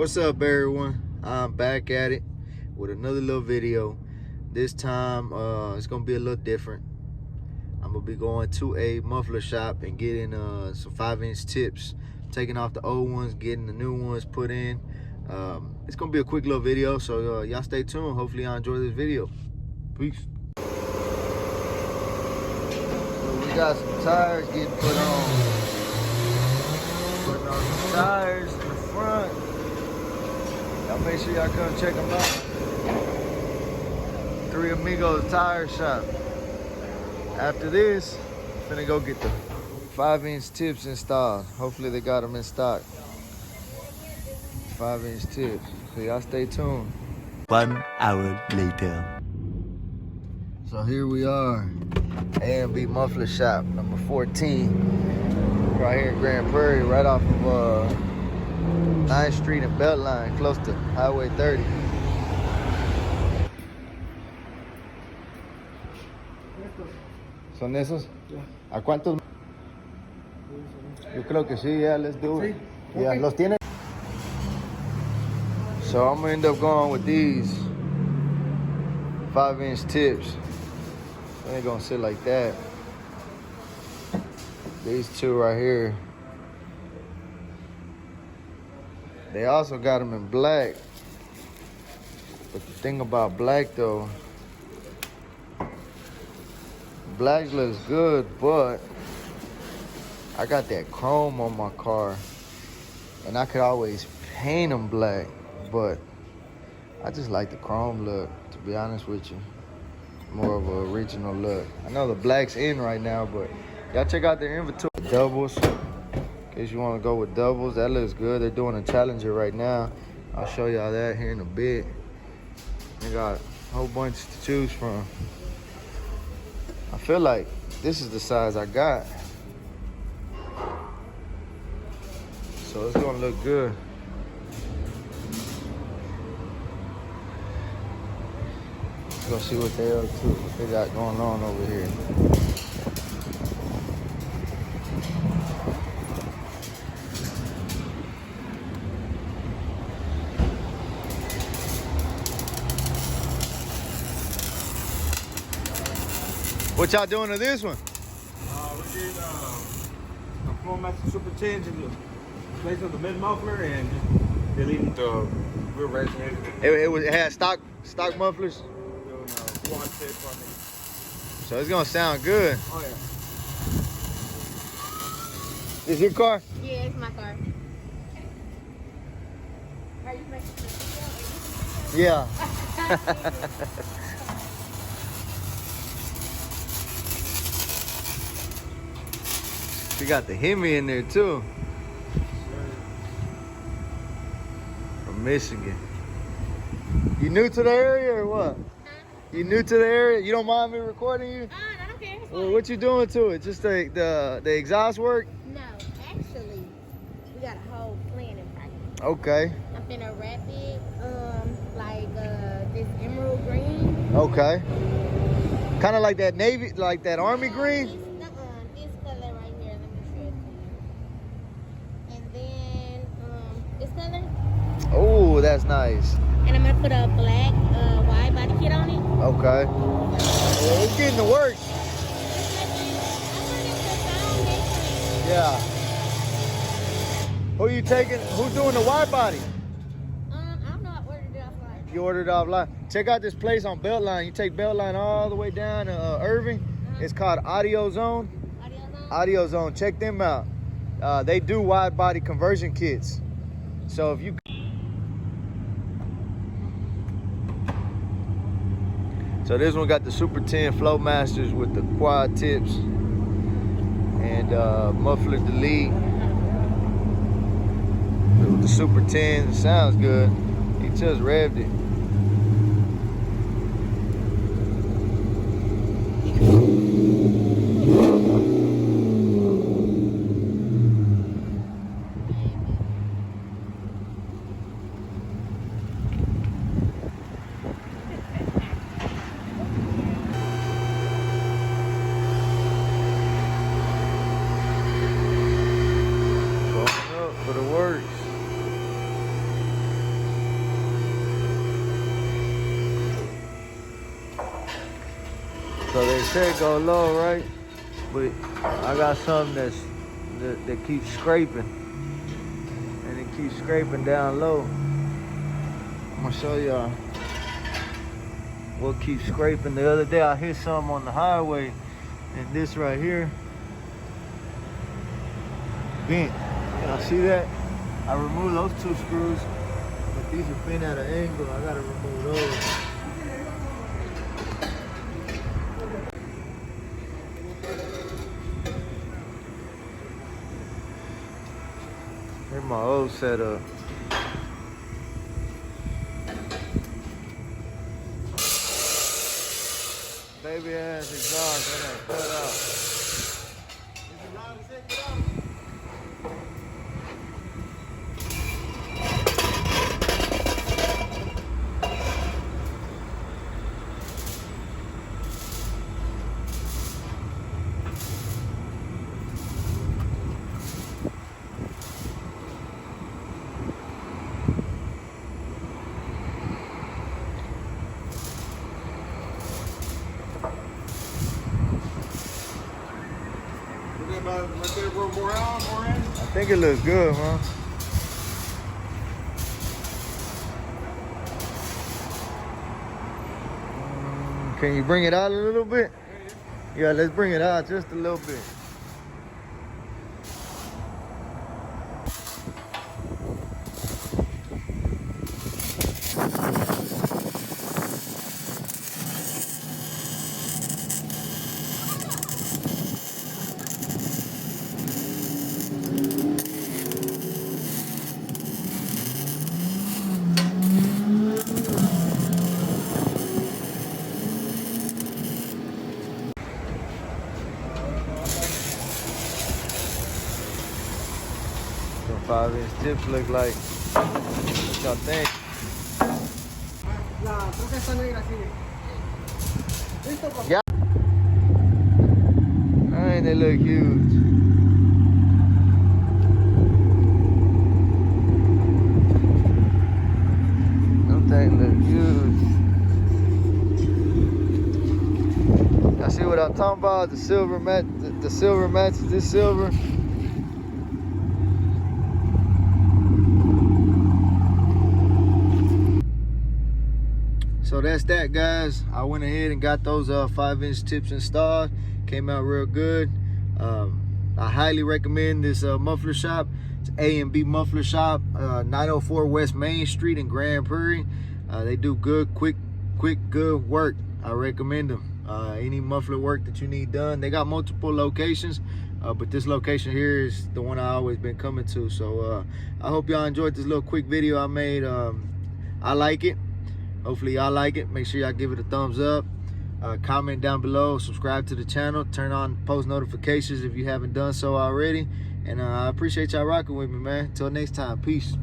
What's up, everyone? I'm back at it with another little video. This time it's gonna be a little different. I'm gonna be going to a muffler shop and getting some 5-inch tips, taking off the old ones, getting the new ones put in. It's gonna be a quick little video, so y'all stay tuned. Hopefully y'all enjoy this video. Peace. So we got some tires getting put on. Putting on some tires in the front. Y'all make sure y'all come check them out. Three Amigos Tire Shop. After this, I'm finna go get the 5-inch tips installed. Hopefully they got them in stock. 5-inch tips. So y'all stay tuned. 1 hour later. So here we are. B Muffler Shop, number 14. Right here in Grand Prairie, right off of 9th Street and Beltline, close to Highway 30. ¿Son esos? ¿A cuántos? Yo creo que sí, yeah, let's do it. Yeah, ¿los tiene? So I'm gonna end up going with these 5-inch tips. They ain't gonna sit like that. These two right here. They also got them in black. But the thing about black though, black looks good, but I got that chrome on my car and I could always paint them black, but I just like the chrome look, to be honest with you. More of an original look. I know the black's in right now, but y'all check out their inventory. Doubles, in case you want to go with doubles, that looks good. They're doing a Challenger right now. I'll show y'all that here in a bit. They got a whole bunch to choose from. I feel like this is the size I got. So it's gonna look good. Let's go see what they got going on over here. What y'all doing to this one? We did a floor master super change in the place of the mid muffler and just deleting the rear resonators. It had stock mufflers. Doing quad tape on it. So it's gonna sound good. Oh yeah. This your car? Yeah, it's my car. Are you making the video? Yeah. We got the Hemi in there too. From Michigan. You new to the area or what? You new to the area? You don't mind me recording you? I don't care. Well, what you doing to it? Just the exhaust work? No, actually, we got a whole plan in practice. Okay. I'm finna wrap it, like this emerald green. Okay. Kind of like that navy, like that army green? This color right here, let me show it to you. And then, this color. Oh, that's nice. And I'm gonna put a black wide body kit on it. Okay. Yeah, it's getting to work. Yeah. Who you taking? Who's doing the wide body? I don't know. I ordered it offline. You ordered it offline. Check out this place on Beltline. You take Beltline all the way down to Irving. It's called Audio Zone. Audio zone? Audio Zone. Check them out. They do wide body conversion kits. So if you... So this one got the Super 10 Flow Masters with the quad tips and muffler delete. With the Super 10, it sounds good. He just revved it. So they said go low, right? But I got something that keeps scraping, and it keeps scraping down low. I'm gonna show y'all what keeps scraping. The other day I hit something on the highway, and this right here bent. Y'all see that? I removed those 2 screws, but these are bent at an angle. I gotta remove those. Here's my old setup. Baby ass exhaust, I gotta cut out. Let there roll more out, more in. I think it looks good, man. Can you bring it out a little bit? Yeah, let's bring it out just a little bit. So 5-inch tips look like. What y'all think? Yeah. Man, they look huge. Them things look huge. Y'all see what I'm talking about? The silver mat, the silver matches this silver. So that's that, guys. I went ahead and got those 5-inch tips installed. Came out real good. I highly recommend this muffler shop. It's A and B Muffler Shop, 904 West Main Street in Grand Prairie. They do good, quick, good work. I recommend them. Any muffler work that you need done. They got multiple locations, but this location here is the one I always been coming to. So I hope y'all enjoyed this little quick video I made. I like it. Hopefully y'all like it. Make sure y'all give it a thumbs up. Comment down below. Subscribe to the channel. Turn on post notifications if you haven't done so already. And I appreciate y'all rocking with me, man. Until next time. Peace.